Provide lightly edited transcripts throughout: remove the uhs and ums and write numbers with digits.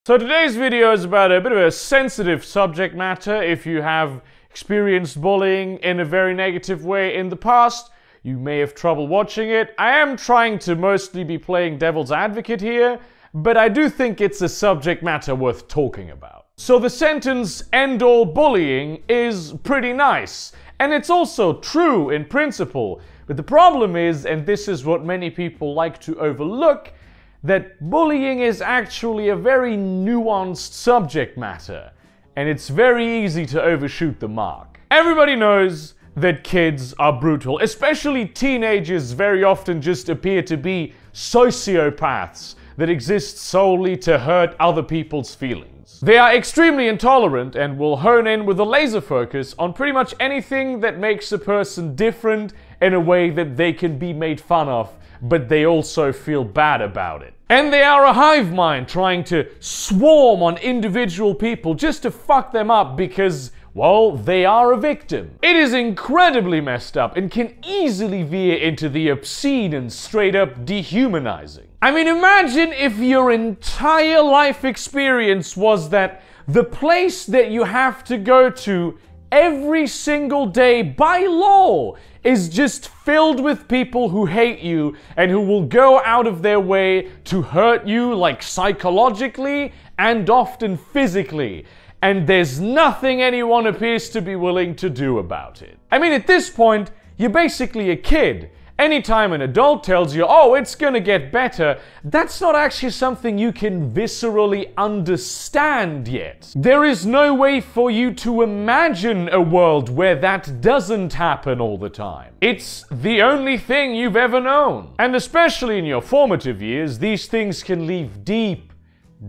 So today's video is about a bit of a sensitive subject matter. If you have experienced bullying in a very negative way in the past, you may have trouble watching it. I am trying to mostly be playing devil's advocate here, but I do think it's a subject matter worth talking about. So the sentence, "end all bullying," is pretty nice, and it's also true in principle. But the problem is, and this is what many people like to overlook, that bullying is actually a very nuanced subject matter, and it's very easy to overshoot the mark. Everybody knows that kids are brutal, especially teenagers very often just appear to be sociopaths that exist solely to hurt other people's feelings. They are extremely intolerant and will hone in with a laser focus on pretty much anything that makes a person different in a way that they can be made fun of, but they also feel bad about it. And they are a hive mind trying to swarm on individual people just to fuck them up because, well, they are a victim. It is incredibly messed up and can easily veer into the obscene and straight up dehumanizing. I mean, imagine if your entire life experience was that the place that you have to go to every single day by law is just filled with people who hate you and who will go out of their way to hurt you, like psychologically and often physically. And there's nothing anyone appears to be willing to do about it. I mean, at this point, you're basically a kid. Anytime an adult tells you, oh, it's gonna get better, that's not actually something you can viscerally understand yet. There is no way for you to imagine a world where that doesn't happen all the time. It's the only thing you've ever known. And especially in your formative years, these things can leave deep,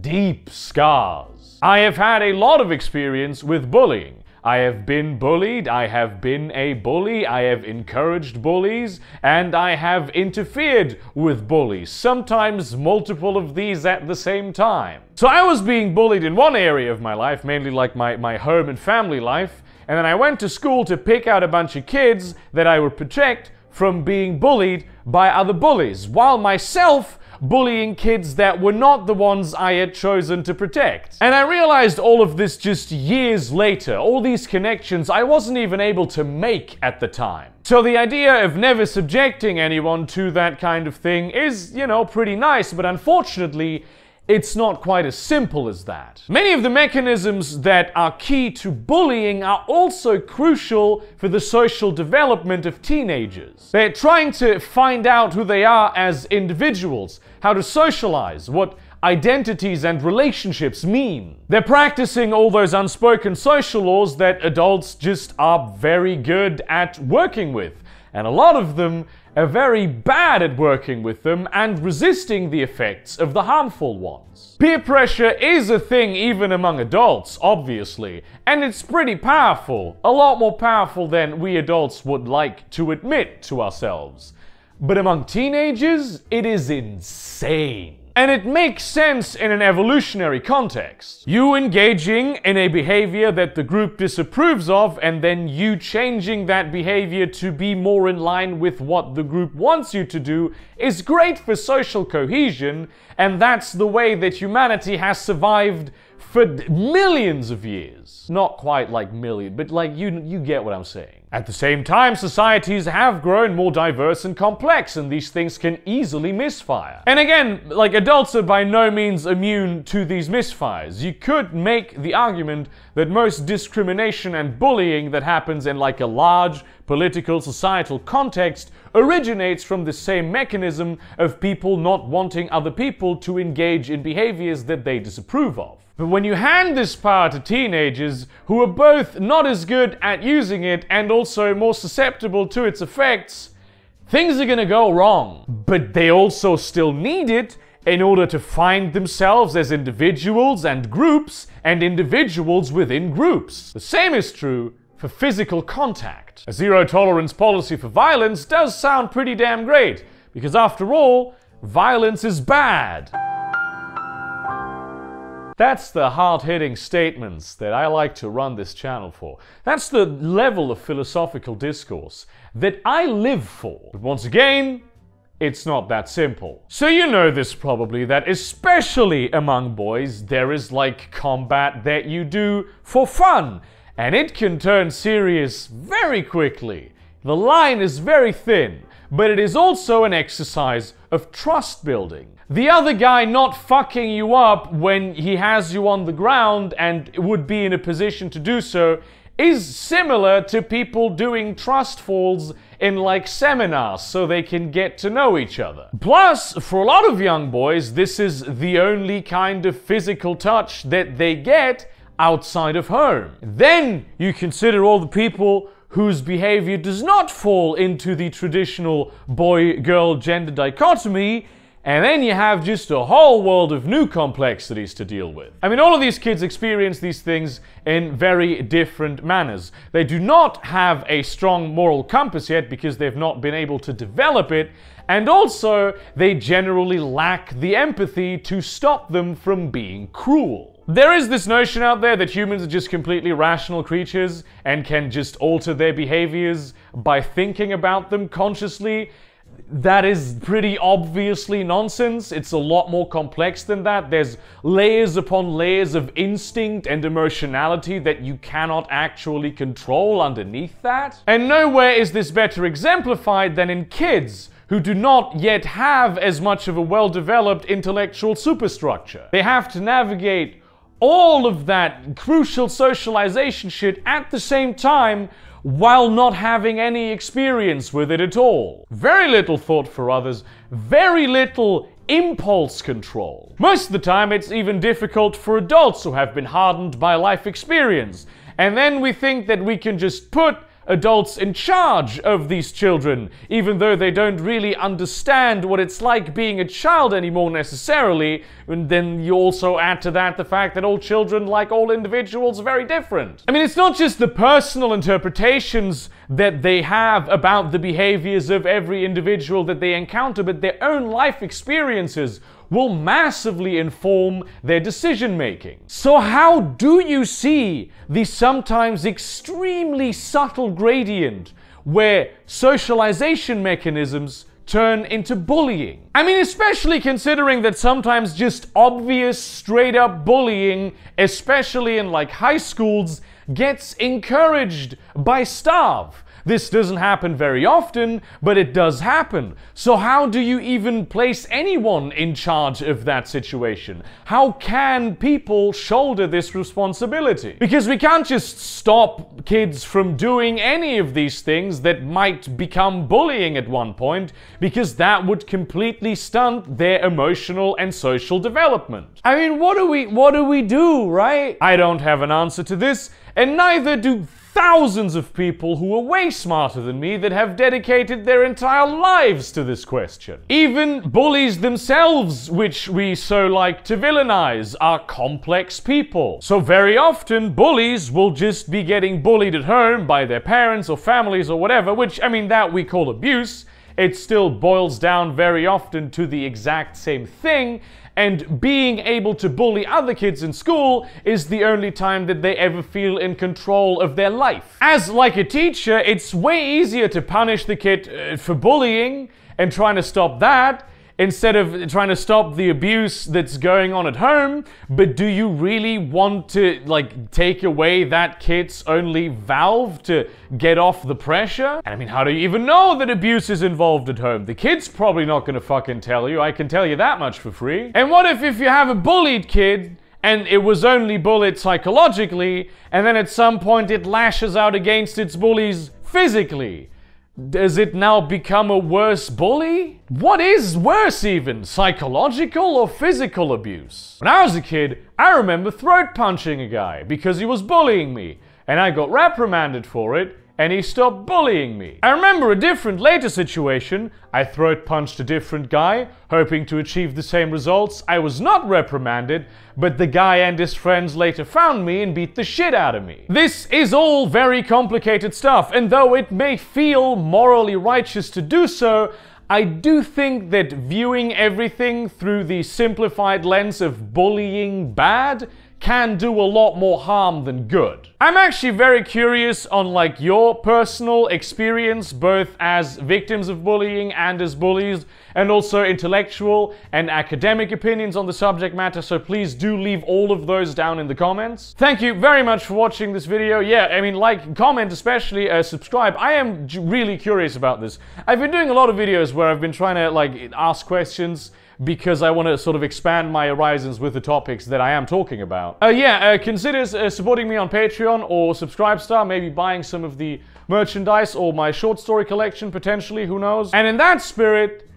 deep scars. I have had a lot of experience with bullying. I have been bullied, I have been a bully, I have encouraged bullies, and I have interfered with bullies, sometimes multiple of these at the same time. So I was being bullied in one area of my life, mainly like my home and family life, and then I went to school to pick out a bunch of kids that I would protect from being bullied by other bullies, while myself bullying kids that were not the ones I had chosen to protect. And I realized all of this just years later, all these connections I wasn't even able to make at the time. So the idea of never subjecting anyone to that kind of thing is, you know, pretty nice, but unfortunately, it's not quite as simple as that. Many of the mechanisms that are key to bullying are also crucial for the social development of teenagers. They're trying to find out who they are as individuals, how to socialize, what identities and relationships mean. They're practicing all those unspoken social laws that adults just are very good at working with. And a lot of them are very bad at working with them and resisting the effects of the harmful ones. Peer pressure is a thing even among adults, obviously, and it's pretty powerful, a lot more powerful than we adults would like to admit to ourselves. But among teenagers, it is insane. And it makes sense in an evolutionary context. You engaging in a behavior that the group disapproves of, and then you changing that behavior to be more in line with what the group wants you to do, is great for social cohesion, and that's the way that humanity has survived for millions of years. Not quite like million, but like you get what I'm saying. At the same time, societies have grown more diverse and complex, and these things can easily misfire. And again, like, adults are by no means immune to these misfires. You could make the argument that most discrimination and bullying that happens in like a large political, societal context originates from the same mechanism of people not wanting other people to engage in behaviors that they disapprove of. But when you hand this power to teenagers who are both not as good at using it and also more susceptible to its effects, things are gonna go wrong. But they also still need it in order to find themselves as individuals and individuals within groups. The same is true for physical contact. A zero-tolerance policy for violence does sound pretty damn great, because after all, violence is bad. That's the hard-hitting statements that I like to run this channel for. That's the level of philosophical discourse that I live for. But once again, It's not that simple. So you know this probably, that especially among boys, there is like combat that you do for fun, and it can turn serious very quickly. The line is very thin, but it is also an exercise of trust building. The other guy not fucking you up when he has you on the ground and would be in a position to do so is similar to people doing trust falls in like seminars so they can get to know each other. Plus, for a lot of young boys, this is the only kind of physical touch that they get outside of home. Then you consider all the people whose behavior does not fall into the traditional boy-girl gender dichotomy, and then you have just a whole world of new complexities to deal with. I mean, all of these kids experience these things in very different manners. They do not have a strong moral compass yet because they've not been able to develop it, and also they generally lack the empathy to stop them from being cruel. There is this notion out there that humans are just completely rational creatures and can just alter their behaviors by thinking about them consciously. That is pretty obviously nonsense. It's a lot more complex than that. There's layers upon layers of instinct and emotionality that you cannot actually control underneath that. And nowhere is this better exemplified than in kids who do not yet have as much of a well-developed intellectual superstructure. They have to navigate all of that crucial socialization shit at the same time while not having any experience with it at all. Very little thought for others, very little impulse control. Most of the time it's even difficult for adults who have been hardened by life experience. And then we think that we can just put adults in charge of these children, even though they don't really understand what it's like being a child anymore necessarily. And then you also add to that the fact that all children, like all individuals, are very different. I mean, it's not just the personal interpretations that they have about the behaviors of every individual that they encounter, but their own life experiences will massively inform their decision making. So how do you see the sometimes extremely subtle gradient where socialization mechanisms turn into bullying? I mean, especially considering that sometimes just obvious straight up bullying, especially in like high schools, gets encouraged by staff. This doesn't happen very often, but it does happen. So how do you even place anyone in charge of that situation? How can people shoulder this responsibility? Because we can't just stop kids from doing any of these things that might become bullying at one point, because that would completely stunt their emotional and social development. I mean, what do we do, right? I don't have an answer to this, and neither do thousands of people who are way smarter than me that have dedicated their entire lives to this question. Even bullies themselves, which we so like to villainize, are complex people. So very often, bullies will just be getting bullied at home by their parents or families or whatever, which, I mean, that we call abuse. It still boils down very often to the exact same thing, and being able to bully other kids in school is the only time that they ever feel in control of their life. As like a teacher, it's way easier to punish the kid for bullying and trying to stop that, instead of trying to stop the abuse that's going on at home. But do you really want to, like, take away that kid's only valve to get off the pressure? And I mean, how do you even know that abuse is involved at home? The kid's probably not gonna fucking tell you. I can tell you that much for free. And what if you have a bullied kid and it was only bullied psychologically, and then at some point it lashes out against its bullies physically? Does it now become a worse bully? What is worse even, psychological or physical abuse? When I was a kid, I remember throat punching a guy because he was bullying me, and I got reprimanded for it, and he stopped bullying me. I remember a different later situation. I throat punched a different guy, hoping to achieve the same results. I was not reprimanded, but the guy and his friends later found me and beat the shit out of me. This is all very complicated stuff, and though it may feel morally righteous to do so, I do think that viewing everything through the simplified lens of bullying bad can do a lot more harm than good. I'm actually very curious on like your personal experience, both as victims of bullying and as bullies, and also intellectual and academic opinions on the subject matter, so please do leave all of those down in the comments. Thank you very much for watching this video. Yeah, I mean, like, comment, especially subscribe. I am really curious about this. I've been doing a lot of videos where I've been trying to like ask questions because I want to sort of expand my horizons with the topics that I am talking about. Consider supporting me on Patreon or Subscribestar, maybe buying some of the merchandise or my short story collection, potentially, who knows. And in that spirit,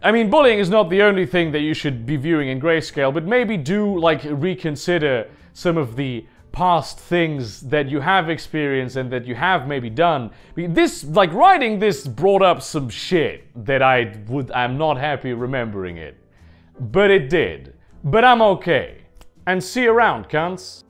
I mean, bullying is not the only thing that you should be viewing in grayscale, but maybe do, like, reconsider some of the past things that you have experienced and that you have maybe done. This, like, writing this brought up some shit that I'm not happy remembering it. But it did. But I'm okay. And see you around, cunts.